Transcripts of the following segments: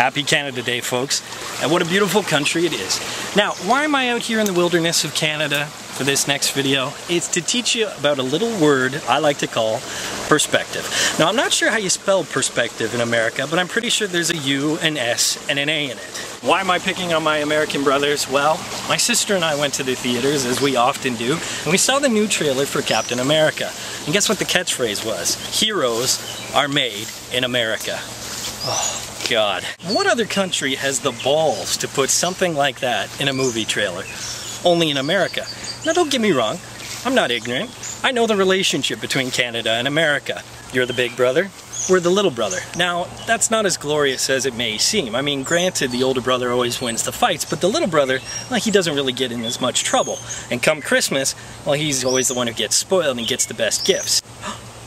Happy Canada Day, folks. And what a beautiful country it is. Now, why am I out here in the wilderness of Canada for this next video? It's to teach you about a little word I like to call perspective. Now, I'm not sure how you spell perspective in America, but I'm pretty sure there's a U, an S, and an A in it. Why am I picking on my American brothers? Well, my sister and I went to the theaters, as we often do, and we saw the new trailer for Captain America. And guess what the catchphrase was? Heroes are made in America. Oh, God. What other country has the balls to put something like that in a movie trailer? Only in America. Now, don't get me wrong. I'm not ignorant. I know the relationship between Canada and America. You're the big brother, we're the little brother. Now, that's not as glorious as it may seem. I mean, granted, the older brother always wins the fights, but the little brother, well, he doesn't really get in as much trouble. And come Christmas, well, he's always the one who gets spoiled and gets the best gifts.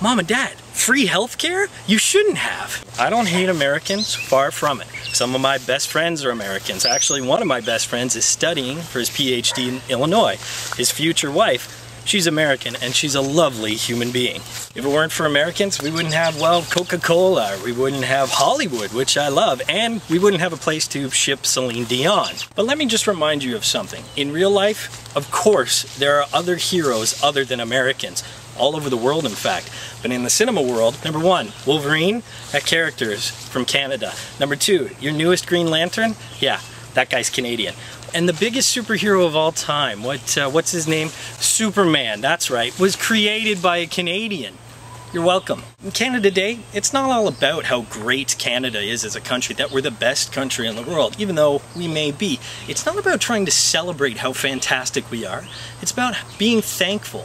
Mom and Dad, free healthcare? You shouldn't have. I don't hate Americans, far from it. Some of my best friends are Americans. Actually, one of my best friends is studying for his PhD in Illinois. His future wife, she's American, and she's a lovely human being. If it weren't for Americans, we wouldn't have, well, Coca-Cola, we wouldn't have Hollywood, which I love, and we wouldn't have a place to ship Celine Dion. But let me just remind you of something. In real life, of course, there are other heroes other than Americans. All over the world, in fact. But in the cinema world, number one, Wolverine, that character is from Canada. Number two, your newest Green Lantern, yeah, that guy's Canadian. And the biggest superhero of all time, what's his name? Superman, that's right, was created by a Canadian. You're welcome. In Canada Day, it's not all about how great Canada is as a country, that we're the best country in the world, even though we may be. It's not about trying to celebrate how fantastic we are. It's about being thankful.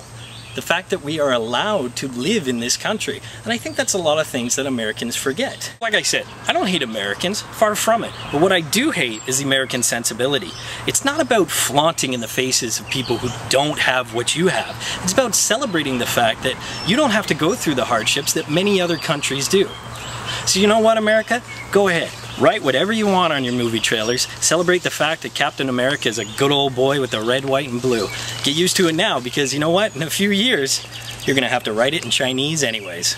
The fact that we are allowed to live in this country. And I think that's a lot of things that Americans forget. Like I said, I don't hate Americans, far from it. But what I do hate is the American sensibility. It's not about flaunting in the faces of people who don't have what you have. It's about celebrating the fact that you don't have to go through the hardships that many other countries do. So you know what, America? Go ahead. Write whatever you want on your movie trailers. Celebrate the fact that Captain America is a good old boy with the red, white, and blue. Get used to it now because you know what? In a few years, you're going to have to write it in Chinese anyways.